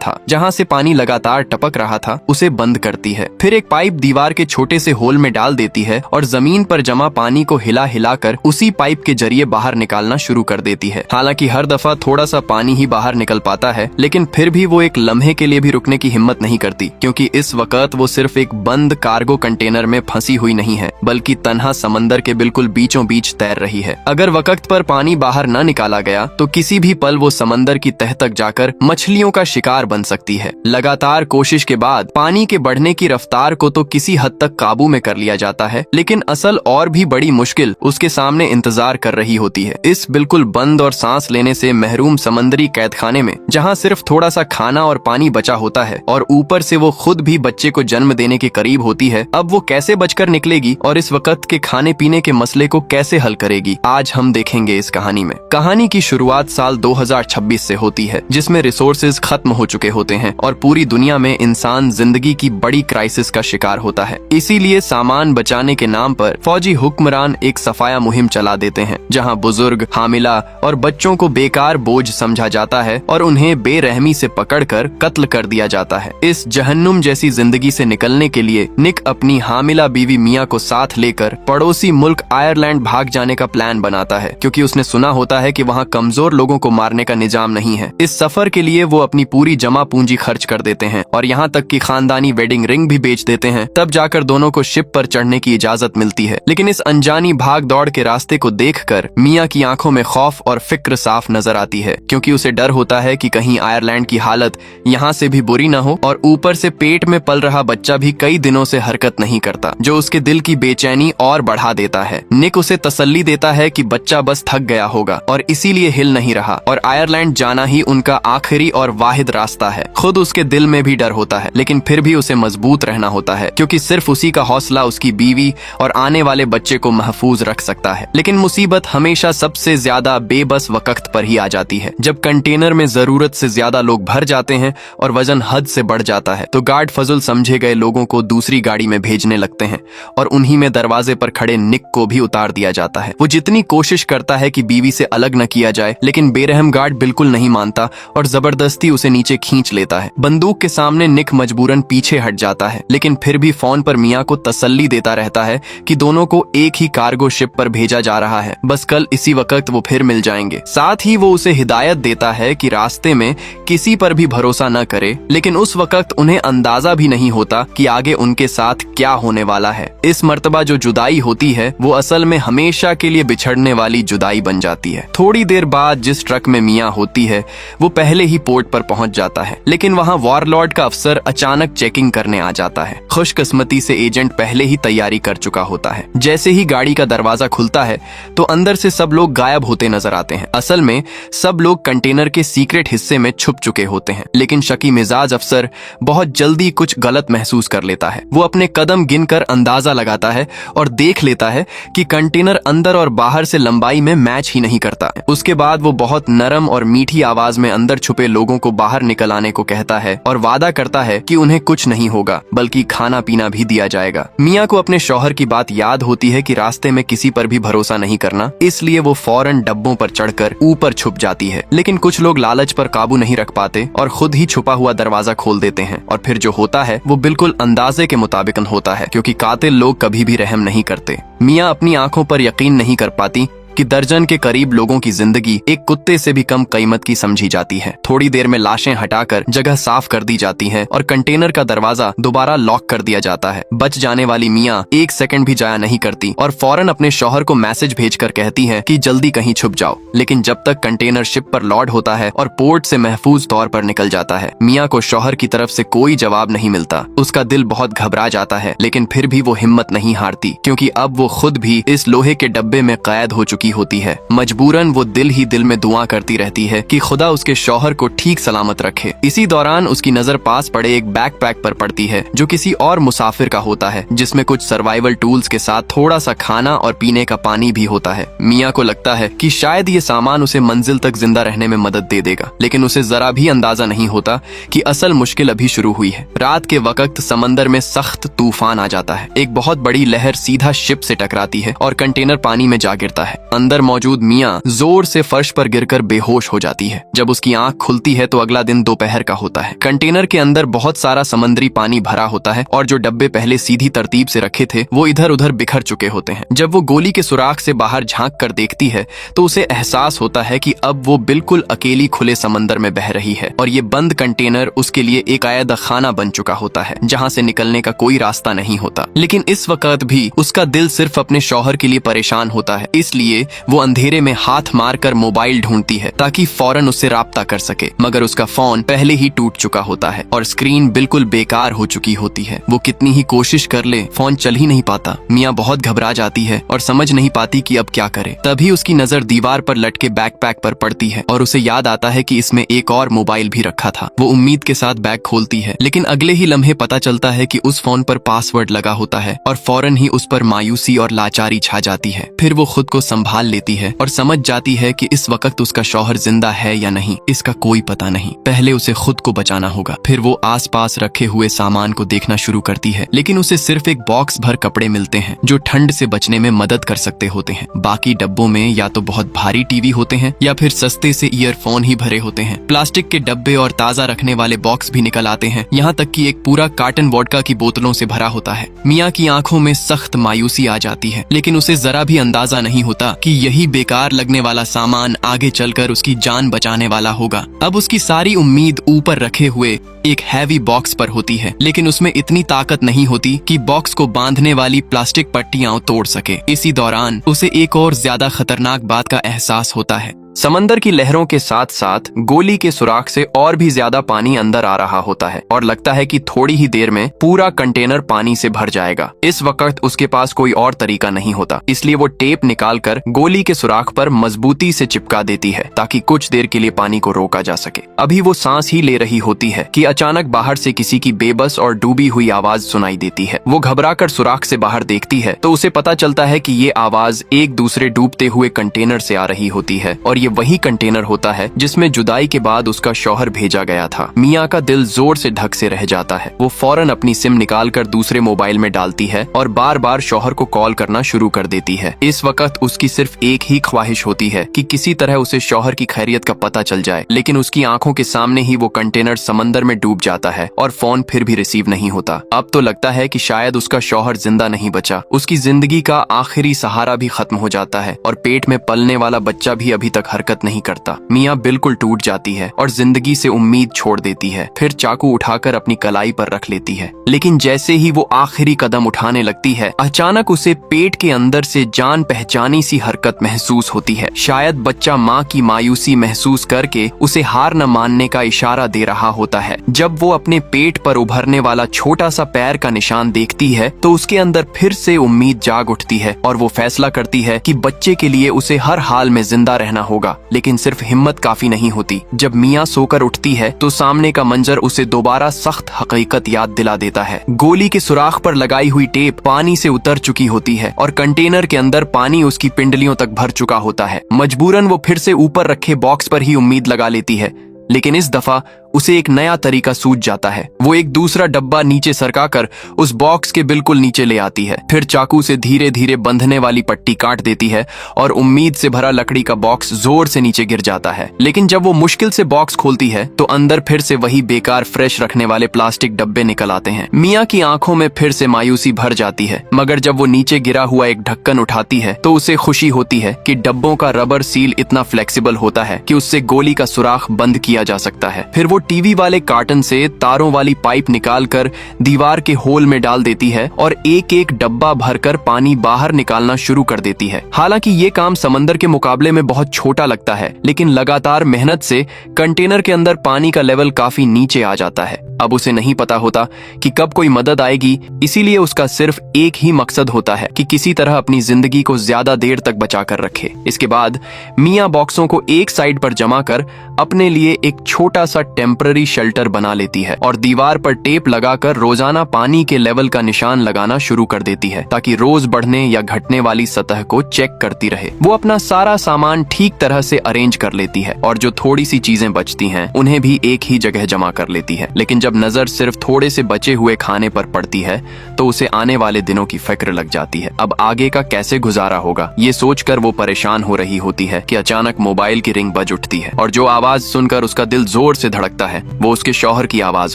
था जहाँ से पानी लगातार टपक रहा था उसे बंद करती है। फिर एक पाइप दीवार के छोटे से होल में डाल देती है और जमीन पर जमा पानी को हिला हिला कर उसी पाइप के जरिए बाहर निकालना शुरू कर देती है। हालांकि हर दफा थोड़ा सा पानी ही बाहर निकल पाता है, लेकिन फिर भी वो एक लम्हे के लिए भी रुकने की हिम्मत नहीं करती, क्योंकि इस वक्त वो सिर्फ एक बंद कार्गो कंटेनर में फंसी हुई नहीं है, बल्कि तन्हा समंदर के बिल्कुल बीचों बीच तैर रही है। अगर वक्त पर पानी बाहर न निकाला गया तो किसी भी पल वो समंदर की तह तक जाकर मछलियों का शिकार बन सकती है। लगातार कोशिश के बाद पानी के बढ़ने की रफ्तार को तो किसी हद तक काबू में कर लिया जाता है, लेकिन असल और भी बड़ी मुश्किल उसके सामने इंतजार कर रही होती है। इस बिल्कुल बंद और सांस लेने से महरूम समंदरी कैदखाने में, जहाँ सिर्फ थोड़ा सा खाना और पानी बचा होता है और ऊपर से वो खुद भी बच्चे को जन्म देने के करीब होती है, अब वो कैसे बचकर निकलेगी और इस वक्त के खाने पीने के मसले को कैसे हल करेगी, आज हम देखेंगे इस कहानी में। कहानी की शुरुआत साल 2026 से होती है, जिसमें रिसोर्सेज खत्म हो चुके होते हैं और पूरी दुनिया में इंसान जिंदगी की बड़ी क्राइसिस का शिकार होता है। इसीलिए सामान बचाने के नाम पर फौजी हुक्मरान एक सफाया मुहिम चला देते हैं, जहां बुजुर्ग, हामिला और बच्चों को बेकार बोझ समझा जाता है और उन्हें बेरहमी से पकड़कर कत्ल कर दिया जाता है। इस जहन्नुम जैसी जिंदगी से निकलने के लिए निक अपनी हामिला बीवी मिया को साथ लेकर पड़ोसी मुल्क आयरलैंड भाग जाने का प्लान बनाता है, क्योंकि उसने सुना होता है कि वहाँ कमजोर लोगों को मारने का निजाम नहीं है। इस सफर के लिए वो अपनी पूरी जमा पूंजी खर्च कर देते हैं और यहाँ तक कि खानदानी वेडिंग रिंग भी बेच देते हैं। तब जाकर दोनों को शिप पर चढ़ने की इजाजत मिलती है। लेकिन इस अनजानी भाग दौड़ के रास्ते को देखकर मिया की आंखों में खौफ और फिक्र साफ नजर आती है, क्योंकि उसे डर होता है कि कहीं आयरलैंड की हालत यहाँ से भी बुरी न हो और ऊपर से पेट में पल रहा बच्चा भी कई दिनों से हरकत नहीं करता, जो उसके दिल की बेचैनी और बढ़ा देता है। निक उसे तसल्ली देता है कि बच्चा बस थक गया होगा और इसीलिए हिल नहीं रहा और आयरलैंड जाना ही उनका आखिरी और वाहिद रास्ता है। खुद उसके दिल में भी डर होता है, लेकिन फिर भी उसे मजबूत रहना होता है, क्योंकि सिर्फ उसी का हौसला उसकी बीवी और आने वाले बच्चे को महफूज रख सकता है। लेकिन मुसीबत हमेशा सबसे ज्यादा बेबस वक्त पर ही आ जाती है, जब कंटेनर में जरूरत से ज्यादा लोग भर जाते हैं और वजन हद से बढ़ जाता है। तो गार्ड फजुल समझे गए लोगों को दूसरी गाड़ी में भेजने लगते हैं और उन्हीं में दरवाजे पर खड़े निक को भी उतार दिया जाता है। वो जितनी कोशिश करता है कि बीवी से अलग न किया जाए, लेकिन बेरहम गार्ड बिल्कुल नहीं मानता और जबरदस्ती उसे नीचे खींच लेता है। बंदूक के सामने निक मजबूरन पीछे हट जाता है, लेकिन फिर भी फोन पर मिया को तसल्ली देता रहता है कि दोनों को एक ही कार्गो शिप पर भेजा जा रहा है, बस कल इसी वक्त वो फिर मिल जाएंगे। साथ ही वो उसे हिदायत देता है कि रास्ते में किसी पर भी भरोसा न करे, लेकिन उस वक्त उन्हें अंदाजा भी नहीं होता कि आगे उनके साथ क्या होने वाला है। इस मर्तबा जो जुदाई होती है वो असल में हमेशा के लिए बिछड़ने वाली जुदाई बन जाती है। थोड़ी देर बाद जिस ट्रक में मिया होती है वो पहले ही पोर्ट पर पहुंच जाता है, लेकिन वहां वॉरलॉर्ड का अफसर अचानक चेकिंग करने आ जाता है। खुशकिस्मती से एजेंट पहले ही तैयारी कर चुका होता है। जैसे ही गाड़ी का दरवाजा खुलता है तो अंदर से सब लोग गायब होते नजर आते हैं। असल में सब लोग कंटेनर के सीक्रेट हिस्से में छुप चुके होते हैं, लेकिन शकी मिजाज अफसर बहुत जल्दी कुछ गलत महसूस कर लेता है। वो अपने कदम गिनकर अंदाजा लगाता है और देख लेता है कि कंटेनर अंदर और बाहर से लंबाई में मैच ही नहीं करता। उसके बाद वो बहुत नरम और मीठी आवाज में अंदर छुपे लोगों को बाहर निकल आने को कहता है और वादा करता है कि उन्हें कुछ नहीं होगा, बल्कि खाना पीना भी दिया जाएगा। मिया को अपने शौहर की बात याद होती है कि रास्ते में किसी पर भी भरोसा नहीं करना, इसलिए वो फौरन डब्बों पर चढ़कर ऊपर छुप जाती है। लेकिन कुछ लोग लालच पर काबू नहीं रख पाते और खुद ही छुपा हुआ दरवाजा खोल देते हैं और फिर जो होता है वो बिल्कुल अंदाजे के मुताबिक होता है, क्योंकि कातिल लोग कभी भी रहम नहीं करते। मिया अपनी आंखों पर यकीन नहीं कर पाती कि दर्जन के करीब लोगों की जिंदगी एक कुत्ते से भी कम कीमत की समझी जाती है। थोड़ी देर में लाशें हटाकर जगह साफ कर दी जाती है और कंटेनर का दरवाजा दोबारा लॉक कर दिया जाता है। बच जाने वाली मियाँ एक सेकंड भी जाया नहीं करती और फौरन अपने शौहर को मैसेज भेजकर कहती है कि जल्दी कहीं छुप जाओ। लेकिन जब तक कंटेनर शिप पर लॉड होता है और पोर्ट से महफूज तौर पर निकल जाता है, मियाँ को शौहर की तरफ से कोई जवाब नहीं मिलता। उसका दिल बहुत घबरा जाता है, लेकिन फिर भी वो हिम्मत नहीं हारती, क्योंकि अब वो खुद भी इस लोहे के डब्बे में कैद हो चुकी होती है। मजबूरन वो दिल ही दिल में दुआ करती रहती है कि खुदा उसके शौहर को ठीक सलामत रखे। इसी दौरान उसकी नजर पास पड़े एक बैकपैक पर पड़ती है, जो किसी और मुसाफिर का होता है, जिसमें कुछ सर्वाइवल टूल्स के साथ थोड़ा सा खाना और पीने का पानी भी होता है। मियाँ को लगता है कि शायद ये सामान उसे मंजिल तक जिंदा रहने में मदद दे देगा, लेकिन उसे जरा भी अंदाजा नहीं होता कि असल मुश्किल अभी शुरू हुई है। रात के वक्त समंदर में सख्त तूफान आ जाता है। एक बहुत बड़ी लहर सीधा शिप से टकराती है और कंटेनर पानी में जा गिरता है। अंदर मौजूद मियाँ जोर से फर्श पर गिरकर बेहोश हो जाती है। जब उसकी आंख खुलती है तो अगला दिन दोपहर का होता है। कंटेनर के अंदर बहुत सारा समुद्री पानी भरा होता है और जो डब्बे पहले सीधी तरतीब से रखे थे वो इधर उधर बिखर चुके होते हैं। जब वो गोली के सुराख से बाहर झांक कर देखती है तो उसे एहसास होता है कि अब वो बिल्कुल अकेली खुले समंदर में बह रही है और ये बंद कंटेनर उसके लिए एक आयदा खाना बन चुका होता है जहाँ से निकलने का कोई रास्ता नहीं होता। लेकिन इस वक्त भी उसका दिल सिर्फ अपने शौहर के लिए परेशान होता है, इसलिए वो अंधेरे में हाथ मारकर मोबाइल ढूंढती है ताकि फौरन उससे राब्ता कर सके। मगर उसका फोन पहले ही टूट चुका होता है और स्क्रीन बिल्कुल बेकार हो चुकी होती है। वो कितनी ही कोशिश कर ले फोन चल ही नहीं पाता। मियाँ बहुत घबरा जाती है और समझ नहीं पाती कि अब क्या करे। तभी उसकी नजर दीवार पर लटके बैकपैक पर पड़ती है और उसे याद आता है कि इसमें एक और मोबाइल भी रखा था। वो उम्मीद के साथ बैग खोलती है, लेकिन अगले ही लम्हे पता चलता है कि उस फोन पर पासवर्ड लगा होता है और फौरन ही उस पर मायूसी और लाचारी छा जाती है। फिर वो खुद को संभाल लेती है और समझ जाती है कि इस वक्त उसका शौहर जिंदा है या नहीं इसका कोई पता नहीं। पहले उसे खुद को बचाना होगा। फिर वो आसपास रखे हुए सामान को देखना शुरू करती है, लेकिन उसे सिर्फ एक बॉक्स भर कपड़े मिलते हैं जो ठंड से बचने में मदद कर सकते होते हैं। बाकी डब्बों में या तो बहुत भारी टीवी होते हैं या फिर सस्ते से ईयरफोन ही भरे होते हैं। प्लास्टिक के डब्बे और ताज़ा रखने वाले बॉक्स भी निकल आते हैं, यहाँ तक कि एक पूरा कार्टन वोडका की बोतलों से भरा होता है। मियाँ की आंखों में सख्त मायूसी आ जाती है, लेकिन उसे जरा भी अंदाजा नहीं होता कि यही बेकार लगने वाला सामान आगे चलकर उसकी जान बचाने वाला होगा। अब उसकी सारी उम्मीद ऊपर रखे हुए एक हैवी बॉक्स पर होती है, लेकिन उसमें इतनी ताकत नहीं होती कि बॉक्स को बांधने वाली प्लास्टिक पट्टियां तोड़ सके। इसी दौरान उसे एक और ज्यादा खतरनाक बात का एहसास होता है। समंदर की लहरों के साथ साथ गोली के सुराख से और भी ज्यादा पानी अंदर आ रहा होता है और लगता है कि थोड़ी ही देर में पूरा कंटेनर पानी से भर जाएगा। इस वक्त उसके पास कोई और तरीका नहीं होता, इसलिए वो टेप निकालकर गोली के सुराख पर मजबूती से चिपका देती है ताकि कुछ देर के लिए पानी को रोका जा सके। अभी वो सांस ही ले रही होती है कि अचानक बाहर से किसी की बेबस और डूबी हुई आवाज सुनाई देती है। वो घबराकर सुराख से बाहर देखती है तो उसे पता चलता है कि ये आवाज एक दूसरे डूबते हुए कंटेनर से आ रही होती है और ये वही कंटेनर होता है जिसमें जुदाई के बाद उसका शौहर भेजा गया था। मियाँ का दिल जोर से धक से रह जाता है। वो फौरन अपनी सिम निकालकर दूसरे मोबाइल में डालती है और बार बार शौहर को कॉल करना शुरू कर देती है। इस वक्त उसकी सिर्फ एक ही ख्वाहिश होती है कि किसी तरह उसे शौहर की खैरियत का पता चल जाए, लेकिन उसकी आंखों के सामने ही वो कंटेनर समंदर में डूब जाता है और फोन फिर भी रिसीव नहीं होता। अब तो लगता है कि शायद उसका शौहर जिंदा नहीं बचा। उसकी जिंदगी का आखिरी सहारा भी खत्म हो जाता है और पेट में पलने वाला बच्चा भी अभी तक हरकत नहीं करता। मियाँ बिल्कुल टूट जाती है और जिंदगी से उम्मीद छोड़ देती है। फिर चाकू उठाकर अपनी कलाई पर रख लेती है, लेकिन जैसे ही वो आखिरी कदम उठाने लगती है अचानक उसे पेट के अंदर से जान पहचानी सी हरकत महसूस होती है। शायद बच्चा माँ की मायूसी महसूस करके उसे हार न मानने का इशारा दे रहा होता है। जब वो अपने पेट पर उभरने वाला छोटा सा पैर का निशान देखती है तो उसके अंदर फिर से उम्मीद जाग उठती है और वो फैसला करती है कि बच्चे के लिए उसे हर हाल में जिंदा रहना होगा। लेकिन सिर्फ हिम्मत काफी नहीं होती। जब मियाँ सोकर उठती है तो सामने का मंजर उसे दोबारा सख्त हकीकत याद दिला देता है। गोली के सुराख पर लगाई हुई टेप पानी से उतर चुकी होती है और कंटेनर के अंदर पानी उसकी पिंडलियों तक भर चुका होता है। मजबूरन वो फिर से ऊपर रखे बॉक्स पर ही उम्मीद लगा लेती है, लेकिन इस दफा उसे एक नया तरीका सूझ जाता है। वो एक दूसरा डब्बा नीचे सरकाकर उस बॉक्स के बिल्कुल नीचे ले आती है। फिर चाकू से धीरे धीरे बंधने वाली पट्टी काट देती है और उम्मीद से भरा लकड़ी का बॉक्स जोर से नीचे गिर जाता है। लेकिन जब वो मुश्किल से बॉक्स खोलती है तो अंदर फिर से वही बेकार फ्रेश रखने वाले प्लास्टिक डब्बे निकल आते हैं। मियाँ की आंखों में फिर से मायूसी भर जाती है, मगर जब वो नीचे गिरा हुआ एक ढक्कन उठाती है तो उसे खुशी होती है कि डब्बों का रबर सील इतना फ्लेक्सिबल होता है कि उससे गोली का सुराख बंद किया जा सकता है। फिर वो टीवी वाले कार्टन से तारों वाली पाइप निकालकर दीवार के होल में डाल देती है और एक एक डब्बा भरकर पानी बाहर निकालना शुरू कर देती है। हालांकि ये काम समंदर के मुकाबले में बहुत छोटा लगता है, लेकिन लगातार मेहनत से कंटेनर के अंदर पानी का लेवल काफी नीचे आ जाता है। अब उसे नहीं पता होता कि कब कोई मदद आएगी, इसीलिए उसका सिर्फ एक ही मकसद होता है कि किसी तरह अपनी जिंदगी को ज्यादा देर तक बचा कर रखे। इसके बाद मियाँ बॉक्सों को एक साइड पर जमा कर अपने लिए एक छोटा सा टेम्पो टेम्पररी शेल्टर बना लेती है और दीवार पर टेप लगाकर रोजाना पानी के लेवल का निशान लगाना शुरू कर देती है ताकि रोज बढ़ने या घटने वाली सतह को चेक करती रहे। वो अपना सारा सामान ठीक तरह से अरेंज कर लेती है और जो थोड़ी सी चीजें बचती हैं उन्हें भी एक ही जगह जमा कर लेती है। लेकिन जब नजर सिर्फ थोड़े से बचे हुए खाने पर पड़ती है तो उसे आने वाले दिनों की फिक्र लग जाती है। अब आगे का कैसे गुजारा होगा ये सोचकर वो परेशान हो रही होती है कि अचानक मोबाइल की रिंग बज उठती है और जो आवाज सुनकर उसका दिल जोर से धड़कता है वो उसके शौहर की आवाज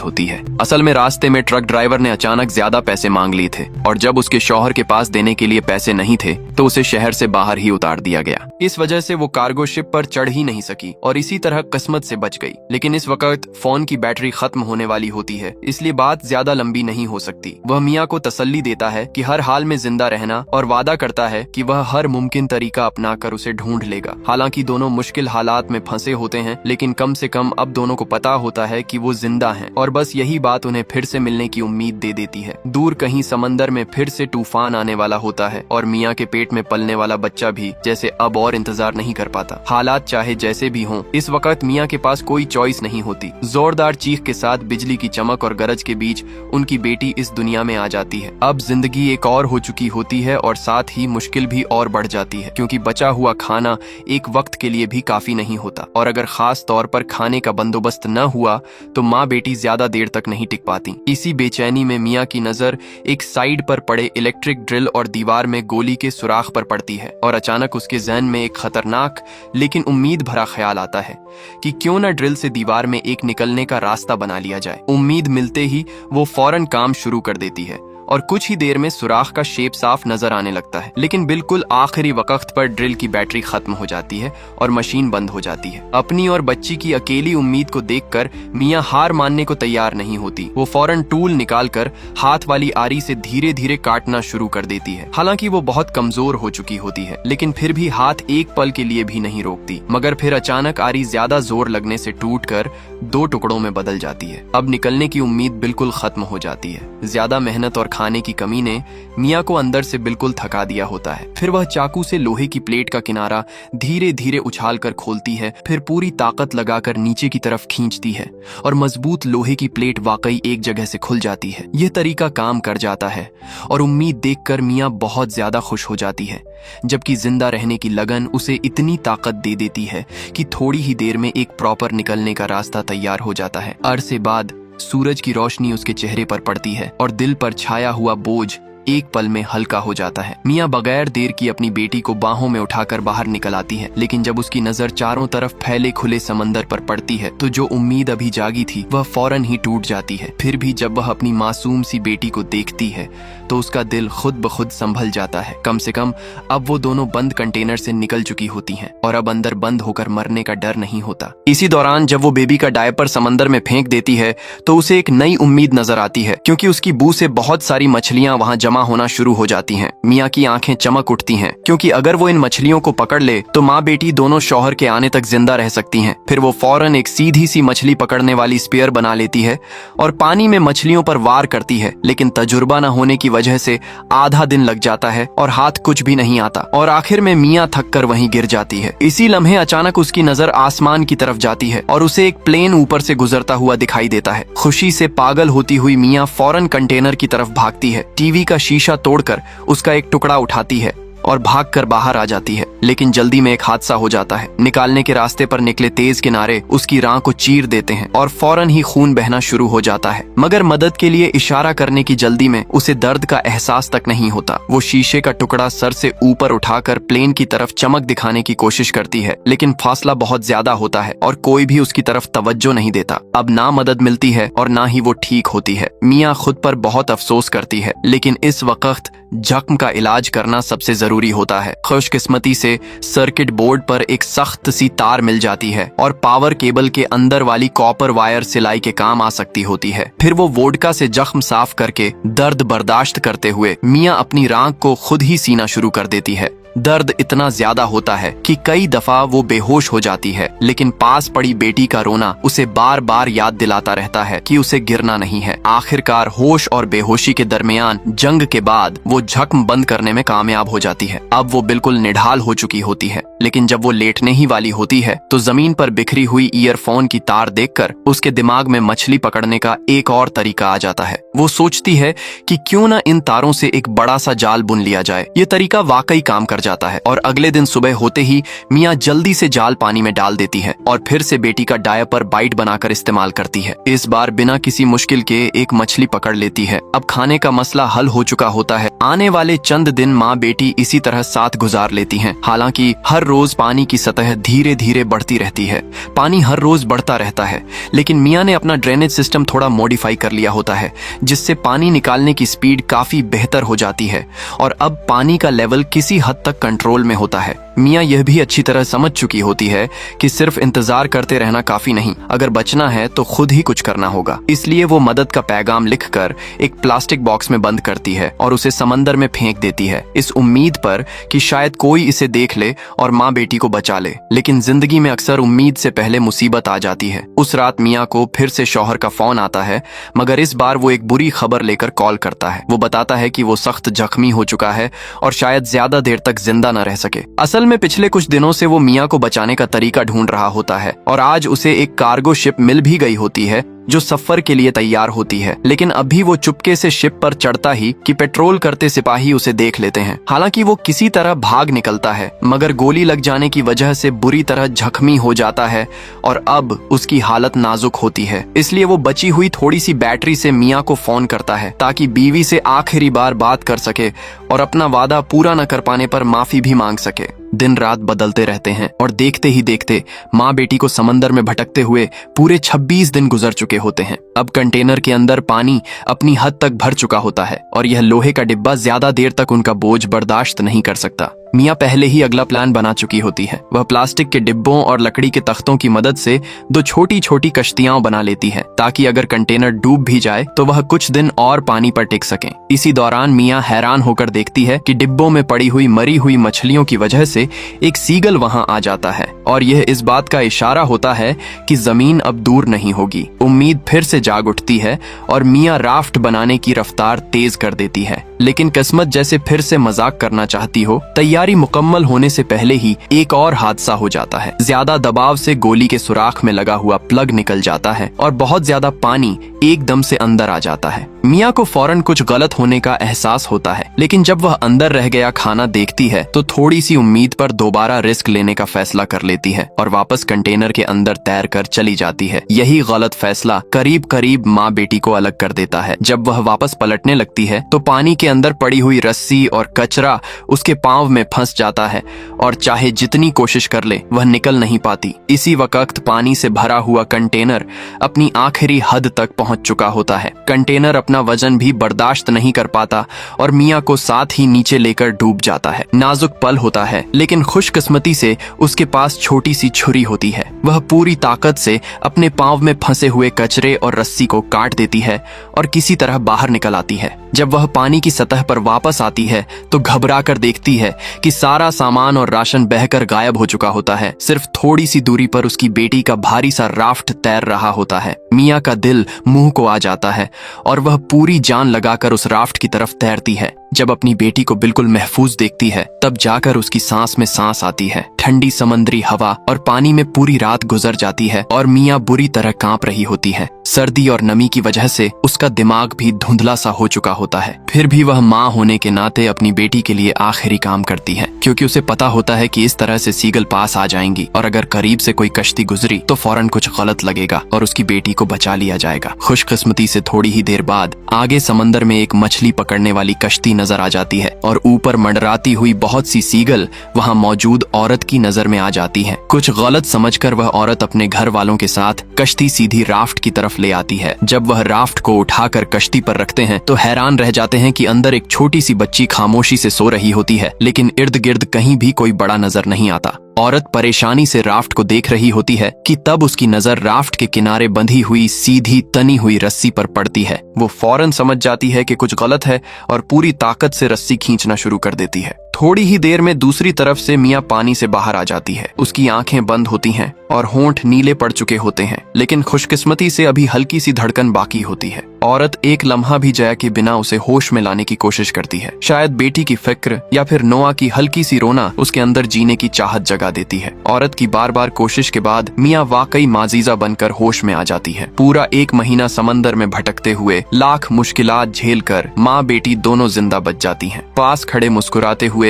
होती है। असल में रास्ते में ट्रक ड्राइवर ने अचानक ज्यादा पैसे मांग लिए थे और जब उसके शौहर के पास देने के लिए पैसे नहीं थे तो उसे शहर से बाहर ही उतार दिया गया। इस वजह से वो कार्गो शिप पर चढ़ ही नहीं सकी और इसी तरह किस्मत से बच गई। लेकिन इस वक्त फोन की बैटरी खत्म होने वाली होती है, इसलिए बात ज्यादा लंबी नहीं हो सकती। वह मियाँ को तसल्ली देता है कि हर हाल में जिंदा रहना और वादा करता है कि वह हर मुमकिन तरीका अपनाकर उसे ढूंढ लेगा। हालांकि दोनों मुश्किल हालात में फंसे होते हैं लेकिन कम से कम अब दोनों को पता होता है कि वो जिंदा हैं और बस यही बात उन्हें फिर से मिलने की उम्मीद दे देती है। दूर कहीं समंदर में फिर से तूफान आने वाला होता है और मियाँ के पेट में पलने वाला बच्चा भी जैसे अब और इंतजार नहीं कर पाता। हालात चाहे जैसे भी हों, इस वक्त मियाँ के पास कोई चॉइस नहीं होती। जोरदार चीख के साथ बिजली की चमक और गरज के बीच उनकी बेटी इस दुनिया में आ जाती है। अब जिंदगी एक और हो चुकी होती है और साथ ही मुश्किल भी और बढ़ जाती है क्योंकि बचा हुआ खाना एक वक्त के लिए भी काफी नहीं होता और अगर खास तौर पर खाने का बंदोबस्त न हुआ तो माँ बेटी ज्यादा देर तक नहीं टिक पाती। इसी बेचैनी में मियाँ की नजर एक साइड पर पड़े इलेक्ट्रिक ड्रिल और दीवार में गोली के सुराख पर पड़ती है और अचानक उसके जहन में एक खतरनाक लेकिन उम्मीद भरा ख्याल आता है कि क्यों न ड्रिल से दीवार में एक निकलने का रास्ता बना लिया जाए। उम्मीद मिलते ही वो फौरन काम शुरू कर देती है और कुछ ही देर में सुराख का शेप साफ नजर आने लगता है। लेकिन बिल्कुल आखिरी वक्त पर ड्रिल की बैटरी खत्म हो जाती है और मशीन बंद हो जाती है। अपनी और बच्ची की अकेली उम्मीद को देखकर मियाँ हार मानने को तैयार नहीं होती। वो फौरन टूल निकालकर हाथ वाली आरी से धीरे धीरे काटना शुरू कर देती है। हालांकि वो बहुत कमजोर हो चुकी होती है लेकिन फिर भी हाथ एक पल के लिए भी नहीं रोकती। मगर फिर अचानक आरी ज्यादा जोर लगने से टूटकर 2 टुकड़ों में बदल जाती है। अब निकलने की उम्मीद बिल्कुल खत्म हो जाती है। ज्यादा मेहनत और खाने की कमी ने मियाँ को अंदर से बिल्कुल थका दिया होता है। फिर वह चाकू से लोहे की प्लेट का किनारा धीरे धीरे उछालकर खोलती है, फिर पूरी ताकत लगाकर नीचे की तरफ खींचती है और मजबूत लोहे की प्लेट वाकई एक जगह से खुल जाती है। यह तरीका काम कर जाता है और उम्मीद देखकर मियाँ बहुत ज्यादा खुश हो जाती है, जबकि जिंदा रहने की लगन उसे इतनी ताकत दे देती है कि थोड़ी ही देर में एक प्रॉपर निकलने का रास्ता तैयार हो जाता है। अरसे बाद सूरज की रोशनी उसके चेहरे पर पड़ती है और दिल पर छाया हुआ बोझ एक पल में हल्का हो जाता है। मियाँ बगैर देर की अपनी बेटी को बाहों में उठाकर बाहर निकल आती है, लेकिन जब उसकी नजर चारों तरफ फैले खुले समंदर पर पड़ती है तो जो उम्मीद अभी जागी थी वह फौरन ही टूट जाती है। फिर भी जब वह अपनी मासूम सी बेटी को देखती है तो उसका दिल खुद ब खुद संभल जाता है। कम से कम अब वो दोनों बंद कंटेनर से निकल चुकी होती हैं और अब अंदर बंद होकर मरने का डर नहीं होता। इसी दौरान जब वो बेबी का डायपर समंदर में फेंक देती है तो उसे एक नई उम्मीद नजर आती है, क्योंकि उसकी बू से बहुत सारी मछलियां वहां जमा होना शुरू हो जाती हैं। मियाँ की आंखें चमक उठती हैं, क्योंकि अगर वो इन मछलियों को पकड़ ले तो माँ बेटी दोनों शौहर के आने तक जिंदा रह सकती हैं। फिर वो फौरन एक सीधी सी मछली पकड़ने वाली स्पेयर बना लेती है और पानी में मछलियों पर वार करती है, लेकिन तजुर्बा न होने की वजह से आधा दिन लग जाता है और हाथ कुछ भी नहीं आता और आखिर में मियाँ थक कर वहीं गिर जाती है। इसी लम्हे अचानक उसकी नजर आसमान की तरफ जाती है और उसे एक प्लेन ऊपर से गुजरता हुआ दिखाई देता है। खुशी से पागल होती हुई मियाँ फौरन कंटेनर की तरफ भागती है, टीवी का शीशा तोड़कर उसका एक टुकड़ा उठाती है और भागकर बाहर आ जाती है। लेकिन जल्दी में एक हादसा हो जाता है। निकालने के रास्ते पर निकले तेज किनारे उसकी राह को चीर देते हैं और फौरन ही खून बहना शुरू हो जाता है। मगर मदद के लिए इशारा करने की जल्दी में उसे दर्द का एहसास तक नहीं होता। वो शीशे का टुकड़ा सर से ऊपर उठाकर प्लेन की तरफ चमक दिखाने की कोशिश करती है, लेकिन फासला बहुत ज्यादा होता है और कोई भी उसकी तरफ तवज्जो नहीं देता। अब ना मदद मिलती है और ना ही वो ठीक होती है। मियाँ खुद पर बहुत अफसोस करती है, लेकिन इस वक्त जख्म का इलाज करना सबसे जरूरी होता है। खुशकिस्मती से सर्किट बोर्ड पर एक सख्त सी तार मिल जाती है और पावर केबल के अंदर वाली कॉपर वायर सिलाई के काम आ सकती होती है। फिर वो वोडका से जख्म साफ करके दर्द बर्दाश्त करते हुए मियाँ अपनी राख को खुद ही सीना शुरू कर देती है। दर्द इतना ज्यादा होता है कि कई दफा वो बेहोश हो जाती है, लेकिन पास पड़ी बेटी का रोना उसे बार बार याद दिलाता रहता है कि उसे गिरना नहीं है। आखिरकार होश और बेहोशी के दरमियान जंग के बाद वो जख्म बंद करने में कामयाब हो जाती है। अब वो बिल्कुल निढाल हो चुकी होती है, लेकिन जब वो लेटने ही वाली होती है तो जमीन पर बिखरी हुई ईयरफोन की तार देखकर उसके दिमाग में मछली पकड़ने का एक और तरीका आ जाता है। वो सोचती है कि क्यों ना इन तारों से एक बड़ा सा जाल बुन लिया जाए। ये तरीका वाकई काम कर जाता है और अगले दिन सुबह होते ही मियाँ जल्दी से जाल पानी में डाल देती है और फिर से बेटी का डायपर बाइट बनाकर इस्तेमाल करती है। इस बार बिना किसी मुश्किल के एक मछली पकड़ लेती है। अब खाने का मसला हल हो चुका होता है। आने वाले चंद दिन माँ बेटी इसी तरह साथ गुजार लेती हैं। हालांकि हर रोज पानी की सतह धीरे धीरे बढ़ती रहती है। पानी हर रोज बढ़ता रहता है, लेकिन मियाँ ने अपना ड्रेनेज सिस्टम थोड़ा मॉडिफाई कर लिया होता है, जिससे पानी निकालने की स्पीड काफी बेहतर हो जाती है और अब पानी का लेवल किसी हद तक कंट्रोल में होता है। मियाँ यह भी अच्छी तरह समझ चुकी होती है कि सिर्फ इंतजार करते रहना काफी नहीं, अगर बचना है तो खुद ही कुछ करना होगा। इसलिए वो मदद का पैगाम लिखकर एक प्लास्टिक बॉक्स में बंद करती है और उसे समंदर में फेंक देती है, इस उम्मीद पर कि शायद कोई इसे देख ले और माँ बेटी को बचा ले। लेकिन जिंदगी में अक्सर उम्मीद से पहले मुसीबत आ जाती है। उस रात मियाँ को फिर से शौहर का फोन आता है, मगर इस बार वो एक बुरी खबर लेकर कॉल करता है। वो बताता है कि वो सख्त जख्मी हो चुका है और शायद ज्यादा देर तक जिंदा न रह सके। असल में पिछले कुछ दिनों से वो मियाँ को बचाने का तरीका ढूंढ रहा होता है और आज उसे एक कार्गो शिप मिल भी गई होती है जो सफर के लिए तैयार होती है। लेकिन अभी वो चुपके से शिप पर चढ़ता ही कि पेट्रोल करते सिपाही उसे देख लेते हैं। हालांकि वो किसी तरह भाग निकलता है, मगर गोली लग जाने की वजह से बुरी तरह जख्मी हो जाता है और अब उसकी हालत नाजुक होती है। इसलिए वो बची हुई थोड़ी सी बैटरी से मियाँ को फोन करता है ताकि बीवी से आखिरी बार बात कर सके और अपना वादा पूरा न कर पाने पर माफी भी मांग सके। दिन रात बदलते रहते हैं और देखते ही देखते माँ बेटी को समंदर में भटकते हुए पूरे 26 दिन गुजर चुके होते हैं। अब कंटेनर के अंदर पानी अपनी हद तक भर चुका होता है और यह लोहे का डिब्बा ज्यादा देर तक उनका बोझ बर्दाश्त नहीं कर सकता। मियाँ पहले ही अगला प्लान बना चुकी होती है। वह प्लास्टिक के डिब्बों और लकड़ी के तख्तों की मदद से 2 छोटी छोटी कश्तियां बना लेती है ताकि अगर कंटेनर डूब भी जाए तो वह कुछ दिन और पानी पर टिक सकें। इसी दौरान मियाँ हैरान होकर देखती है कि डिब्बों में पड़ी हुई मरी हुई मछलियों की वजह से एक सीगल वहां आ जाता है और यह इस बात का इशारा होता है कि जमीन अब दूर नहीं होगी। उम्मीद फिर से जाग उठती है और मियाँ राफ्ट बनाने की रफ्तार तेज कर देती है। लेकिन किस्मत जैसे फिर से मजाक करना चाहती हो, तैयारी मुकम्मल होने से पहले ही एक और हादसा हो जाता है। ज्यादा दबाव से गोली के सुराख में लगा हुआ प्लग निकल जाता है और बहुत ज्यादा पानी एकदम से अंदर आ जाता है। मियाँ को फौरन कुछ गलत होने का एहसास होता है, लेकिन जब वह अंदर रह गया खाना देखती है तो थोड़ी सी उम्मीद पर दोबारा रिस्क लेने का फैसला कर लेती है और वापस कंटेनर के अंदर तैर कर चली जाती है। यही गलत फैसला करीब करीब माँ बेटी को अलग कर देता है। जब वह वापस पलटने लगती है तो पानी के अंदर पड़ी हुई रस्सी और कचरा उसके पांव में फंस जाता है और चाहे जितनी कोशिश कर ले वह निकल नहीं पाती। इसी वक्त पानी से भरा हुआ कंटेनर अपनी आखिरी हद तक पहुंच चुका होता है। कंटेनर अपना वजन भी बर्दाश्त नहीं कर पाता और मियाँ को साथ ही नीचे लेकर डूब जाता है। नाजुक पल होता है, लेकिन खुशकिस्मती से उसके पास छोटी सी छुरी होती है। वह पूरी ताकत से अपने पांव में फंसे हुए कचरे और रस्सी को काट देती है और किसी तरह बाहर निकल आती है। जब वह पानी की सतह पर वापस आती है तो घबरा कर देखती है कि सारा सामान और राशन बहकर गायब हो चुका होता है। सिर्फ थोड़ी सी दूरी पर उसकी बेटी का भारी सा राफ्ट तैर रहा होता है। मियाँ का दिल मुंह को आ जाता है और वह पूरी जान लगाकर उस राफ्ट की तरफ तैरती है। जब अपनी बेटी को बिल्कुल महफूज देखती है तब जाकर उसकी सांस में सांस आती है। ठंडी समंदरी हवा और पानी में पूरी रात गुजर जाती है और मियाँ बुरी तरह कांप रही होती है। सर्दी और नमी की वजह से उसका दिमाग भी धुंधला सा हो चुका होता है। फिर भी वह माँ होने के नाते अपनी बेटी के लिए आखिरी काम करती है, क्योंकि उसे पता होता है कि इस तरह से सीगल पास आ जाएंगी और अगर करीब से कोई कश्ती गुजरी तो फौरन कुछ गलत लगेगा और उसकी बेटी को बचा लिया जाएगा। खुशकिस्मती से थोड़ी ही देर बाद आगे समंदर में एक मछली पकड़ने वाली कश्ती नजर आ जाती है और ऊपर मंडराती हुई बहुत सी सीगल वहां मौजूद औरत की नजर में आ जाती हैं। कुछ गलत समझकर वह औरत अपने घर वालों के साथ कश्ती सीधी राफ्ट की तरफ ले आती है। जब वह राफ्ट को उठाकर कश्ती पर रखते हैं तो हैरान रह जाते हैं कि अंदर एक छोटी सी बच्ची खामोशी से सो रही होती है, लेकिन इर्द गिर्द कहीं भी कोई बड़ा नजर नहीं आता। औरत परेशानी से राफ्ट को देख रही होती है कि तब उसकी नजर राफ्ट के किनारे बंधी हुई सीधी तनी हुई रस्सी पर पड़ती है। वो फौरन समझ जाती है कि कुछ गलत है और पूरी ताकत से रस्सी खींचना शुरू कर देती है। थोड़ी ही देर में दूसरी तरफ से मियाँ पानी से बाहर आ जाती है। उसकी आंखें बंद होती हैं और होंठ नीले पड़ चुके होते हैं, लेकिन खुशकिस्मती से अभी हल्की सी धड़कन बाकी होती है। औरत एक लम्हा भी जया के बिना उसे होश में लाने की कोशिश करती है। शायद बेटी की फिक्र या फिर नोआ की हल्की सी रोना उसके अंदर जीने की चाहत जगा देती है। औरत की बार बार कोशिश के बाद मियाँ वाकई माजीजा बनकर होश में आ जाती है। पूरा 1 महीना समंदर में भटकते हुए लाख मुश्किलात झेल कर माँ बेटी दोनों जिंदा बच जाती हैं। पास खड़े मुस्कुराते हुए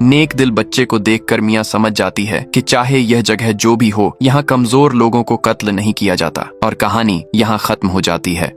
नेक दिल बच्चे को देखकर मियाँ समझ जाती है कि चाहे यह जगह जो भी हो, यहाँ कमजोर लोगों को कत्ल नहीं किया जाता। और कहानी यहाँ खत्म हो जाती है।